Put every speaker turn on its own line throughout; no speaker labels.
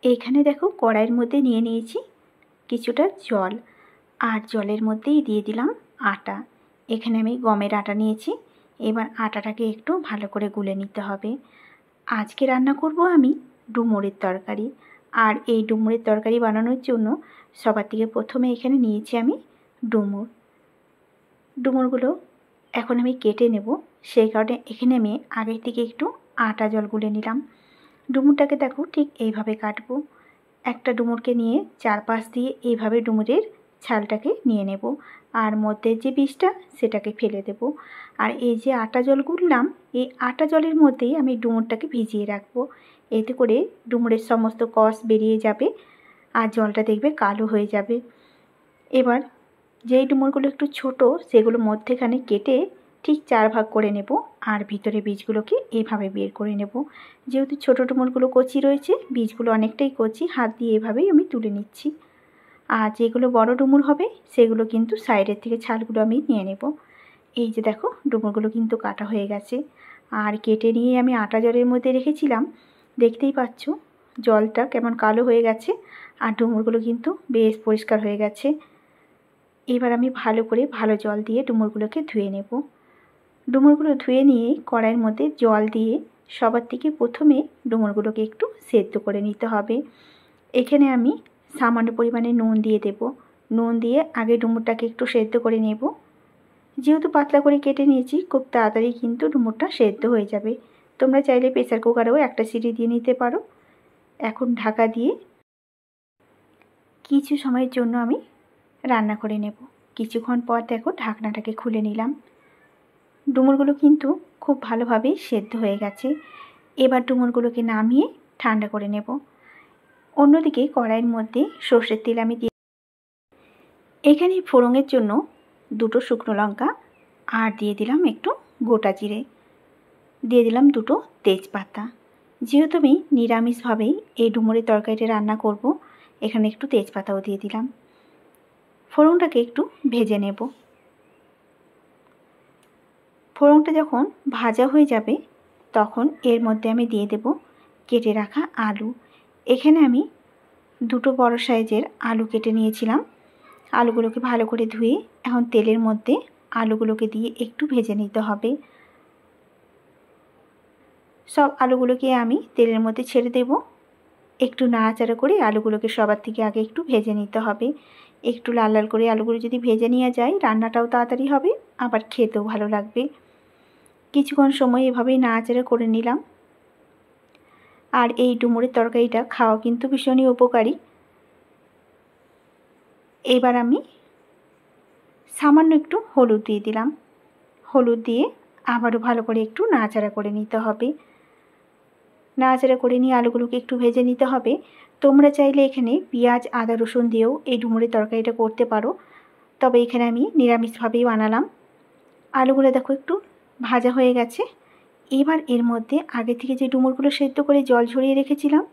এইখানে দেখো কড়াইয়ের মধ্যে নিয়ে নিয়েছি কিছুটা জল, আর জলের মধ্যেই দিয়ে দিলাম আটা। এখানে আমি গমের আটা নিয়েছি। এবার আটাটাকে একটু ভালো করে গুলে নিতে হবে। আজকে রান্না করব আমি ডুমুরের তরকারি। আর এই ডুমুরের তরকারি বানানোর জন্য সবার থেকে প্রথমে এখানে নিয়েছি আমি ডুমুরগুলো এখন আমি কেটে নেব। সেই কারণে এখানে আমি আগের থেকে একটু আটা জল গুলে নিলাম। ডুমুরটাকে দেখো ঠিক এইভাবে কাটবো। একটা ডুমুরকে নিয়ে চারপাশ দিয়ে এইভাবে ডুমুরের ছালটাকে নিয়ে নেব, আর মধ্যে যে বীজটা সেটাকে ফেলে দেব। আর এই যে আটা জল গুললাম, এই আটা জলের মধ্যেই আমি ডুমুরটাকে ভিজিয়ে রাখবো। এতে করে ডুমুরের সমস্ত কষ বেরিয়ে যাবে আর জলটা দেখবে কালো হয়ে যাবে। এবার যেই ডুমুরগুলো একটু ছোট সেগুলো মধ্যেখানে কেটে ঠিক 4 ভাগ করে নেব, আর ভিতরে বীজগুলোকে এইভাবে বের করে নেব। যেহেতু ছোটো ডুমুরগুলো কচি রয়েছে, বীজগুলো অনেকটাই কচি, হাত দিয়ে এভাবেই আমি তুলে নিচ্ছি। আর যেগুলো বড় ডুমুর হবে সেগুলো কিন্তু সাইডের থেকে ছালগুলো আমি নিয়ে নেব। এই যে দেখো ডুমুরগুলো কিন্তু কাটা হয়ে গেছে, আর কেটে নিয়ে আমি আটা জলের মধ্যে রেখেছিলাম। দেখতেই পাচ্ছ জলটা কেমন কালো হয়ে গেছে, আর ডুমুরগুলো কিন্তু বেশ পরিষ্কার হয়ে গেছে। এবার আমি ভালো করে ভালো জল দিয়ে ডুমুরগুলোকে ধুয়ে নেব। ডুমুরগুলো ধুয়ে নিয়ে কড়াইয়ের মধ্যে জল দিয়ে সবার থেকে প্রথমে ডুমুরগুলোকে একটু সেদ্ধ করে নিতে হবে। এখানে আমি সামান্য পরিমাণে নুন দিয়ে দেব। নুন দিয়ে আগে ডুমুরটাকে একটু সেদ্ধ করে নেব। যেহেতু পাতলা করে কেটে নিয়েছি, খুব তাড়াতাড়ি কিন্তু ডুমুরটা সেদ্ধ হয়ে যাবে। তোমরা চাইলে প্রেসার কুকারেও একটা সিটি দিয়ে নিতে পারো। এখন ঢাকা দিয়ে কিছু সময়ের জন্য আমি রান্না করে নেব। কিছুক্ষণ পর দেখো ঢাকনাটাকে খুলে নিলাম। ডুমুরগুলো কিন্তু খুব ভালোভাবেই সেদ্ধ হয়ে গেছে। এবার ডুমুরগুলোকে নামিয়ে ঠান্ডা করে নেব। অন্যদিকে কড়াইয়ের মধ্যে সর্ষের তেল আমি দিয়ে এখানে ফোড়নের জন্য 2টো শুকনো লঙ্কা, আর দিয়ে দিলাম একটু গোটা জিরে, দিয়ে দিলাম 2টো তেজপাতা। যেহেতু আমি নিরামিষভাবেই এই ডুমুরের তরকারিটা রান্না করব, এখানে একটু তেজপাতাও দিয়ে দিলাম। ফোড়নটাকে একটু ভেজে নেব। ফোড়নটা যখন ভাজা হয়ে যাবে তখন এর মধ্যে আমি দিয়ে দেব কেটে রাখা আলু। এখানে আমি 2টো বড় সাইজের আলু কেটে নিয়েছিলাম। আলুগুলোকে ভালো করে ধুয়ে এখন তেলের মধ্যে আলুগুলোকে দিয়ে একটু ভেজে নিতে হবে। সব আলুগুলোকে আমি তেলের মধ্যে ছেড়ে দেব। একটু নাড়াচাড়া করে আলুগুলোকে সবার থেকে আগে একটু ভেজে নিতে হবে। একটু লাল লাল করে আলুগুলো যদি ভেজে নেওয়া যায় রান্নাটাও তাড়াতাড়ি হবে, আবার খেতেও ভালো লাগবে। কিছুক্ষণ সময় এভাবেই নাড়াচাড়া করে নিলাম। আর এই ডুমুরের তরকারিটা খাওয়া কিন্তু ভীষণই উপকারী। এবার আমি সামান্য একটু হলুদ দিয়ে দিলাম। হলুদ দিয়ে আবারও ভালো করে একটু নাড়াচাড়া করে নিতে হবে। নাড়াচাড়া করে নিয়ে আলুগুলোকে একটু ভেজে নিতে হবে। তোমরা চাইলে এখানে পেঁয়াজ আদা রসুন দিয়েও এই ডুমুরের তরকারিটা করতে পারো, তবে এখানে আমি নিরামিষভাবেই বানালাম। আলুগুলো দেখো একটু ভাজা হয়ে গেছে। এবার এর মধ্যে আগে থেকে যে ডুমুরগুলো সেদ্ধ করে জল ঝরিয়ে রেখেছিলাম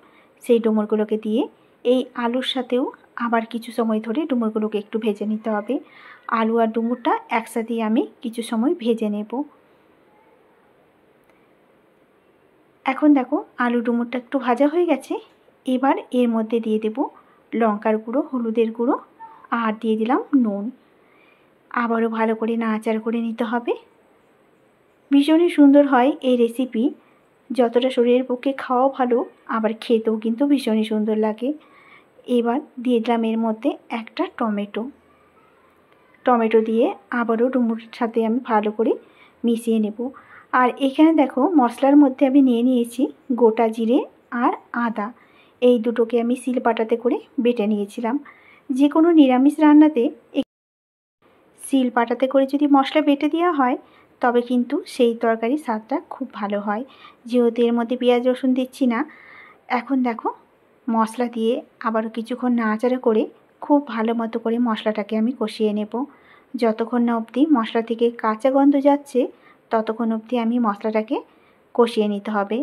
সেই ডুমুরগুলোকে দিয়ে এই আলুর সাথেও আবার কিছু সময় ধরে ডুমুরগুলোকে একটু ভেজে নিতে হবে। আলু আর ডুমুরটা একসাথেই আমি কিছু সময় ভেজে নেব। এখন দেখো আলু ডুমুরটা একটু ভাজা হয়ে গেছে। এবার এর মধ্যে দিয়ে দেব লঙ্কার গুঁড়ো, হলুদের গুঁড়ো, আর দিয়ে দিলাম নুন। আবারও ভালো করে নাড়াচাড়া করে নিতে হবে। ভীষণই সুন্দর হয় এই রেসিপি। যতটা শরীরের পক্ষে খাওয়াও ভালো, আবার খেতেও কিন্তু ভীষণই সুন্দর লাগে। এবার দিয়ে দিলাম এর মধ্যে একটা টমেটো দিয়ে আবারও ডুমুরের সাথে আমি ভালো করে মিশিয়ে নেব। আর এখানে দেখো মশলার মধ্যে আমি নিয়ে নিয়েছি গোটা জিরে আর আদা। এই দুটোকে আমি শিলপাটাতে করে বেটে নিয়েছিলাম। যে কোনো নিরামিষ রান্নাতে শিলপাটাতে করে যদি মশলা বেটে দেওয়া হয় তবে কিন্তু সেই তরকারির স্বাদটা খুব ভালো হয়। যেহেতু এর মধ্যে পেঁয়াজ রসুন দিচ্ছি না। এখন দেখো মশলা দিয়ে আবারও কিছুক্ষণ নাড়াচাড়া করে খুব ভালো মতো করে মশলাটাকে আমি কষিয়ে নেব। যতক্ষণ না অবধি মশলা থেকে কাঁচা গন্ধ যাচ্ছে ততক্ষণ অবধি আমি মশলাটাকে কষিয়ে নিতে হবে।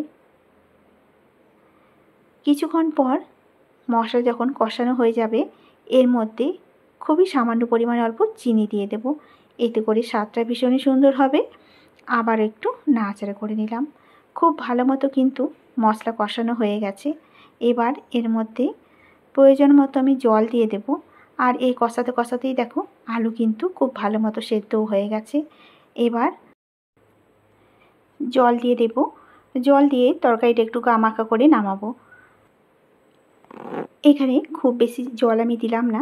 কিছুক্ষণ পর মশলা যখন কষানো হয়ে যাবে এর মধ্যে খুবই সামান্য পরিমাণে অল্প চিনি দিয়ে দেব। এতে করে স্বাদটা ভীষণই সুন্দর হবে। আবার একটু নাড়াচাড়া করে নিলাম। খুব ভালো মতো কিন্তু মশলা কষানো হয়ে গেছে। এবার এর মধ্যে প্রয়োজন মতো আমি জল দিয়ে দেব। আর এই কষাতে কষাতেই দেখো আলু কিন্তু খুব ভালো মতো সেদ্ধও হয়ে গেছে। এবার জল দিয়ে দেব। জল দিয়ে তরকারিটা একটু গামাখা করে নামাবো। এখানে খুব বেশি জল আমি দিলাম না,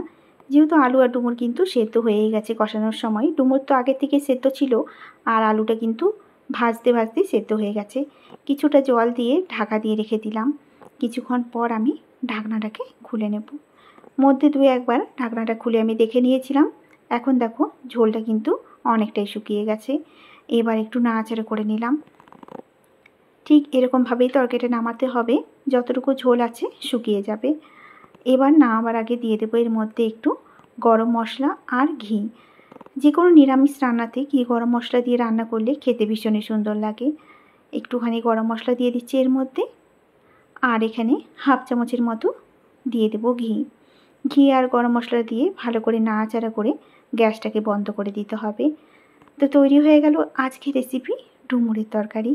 যেহেতু আলু আর ডুমুর কিন্তু সেদ্ধ হয়েই গেছে কষানোর সময়। ডুমুর তো আগে থেকে সেদ্ধ ছিল, আর আলুটা কিন্তু ভাজতে ভাজতে সেদ্ধ হয়ে গেছে। কিছুটা জল দিয়ে ঢাকা দিয়ে রেখে দিলাম। কিছুক্ষণ পর আমি ঢাকনাটাকে খুলে নেব। মধ্যে দু একবার ঢাকনাটা খুলে আমি দেখে নিয়েছিলাম। এখন দেখো ঝোলটা কিন্তু অনেকটাই শুকিয়ে গেছে। এবার একটু নাড়াচাড়া করে নিলাম। ঠিক এরকমভাবেই তরকারিটা নামাতে হবে, যতটুকু ঝোল আছে শুকিয়ে যাবে। এবার নামাবার আগে দিয়ে দেবো এর মধ্যে একটু গরম মশলা আর ঘি। যে কোনো নিরামিষ রান্নাতে ঘি গরম মশলা দিয়ে রান্না করলে খেতে ভীষণই সুন্দর লাগে। একটুখানি গরম মশলা দিয়ে দিচ্ছি এর মধ্যে, আর এখানে হাফ চামচের মতো দিয়ে দেবো ঘি। ঘি আর গরম মশলা দিয়ে ভালো করে নাড়াচাড়া করে গ্যাসটাকে বন্ধ করে দিতে হবে। তো তৈরি হয়ে গেল আজকের রেসিপি ডুমুরের তরকারি।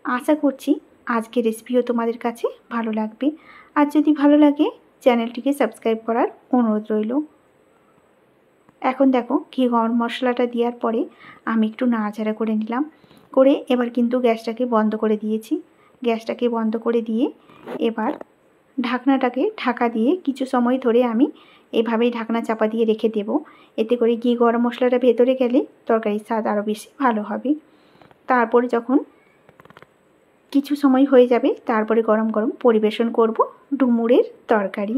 আশা করছি আজকের রেসিপিও তোমাদের কাছে ভালো লাগবে। আর যদি ভালো লাগে চ্যানেলটিকে সাবস্ক্রাইব করার অনুরোধ রইল। এখন দেখো ঘি গরম মশলাটা দেওয়ার পরে আমি একটু নাড়াচাড়া করে নিলাম। করে এবার কিন্তু গ্যাসটাকে বন্ধ করে দিয়েছি। গ্যাসটাকে বন্ধ করে দিয়ে এবার ঢাকনাটাকে ঢাকা দিয়ে কিছু সময় ধরে আমি এভাবেই ঢাকনা চাপা দিয়ে রেখে দেব। এতে করে ঘি গরম মশলাটা ভেতরে গেলে তরকারির স্বাদ আরও বেশি ভালো হবে। তারপরে যখন কিছু সময় হয়ে যাবে তারপরে গরম গরম পরিবেশন করব ডুমুরের তরকারি।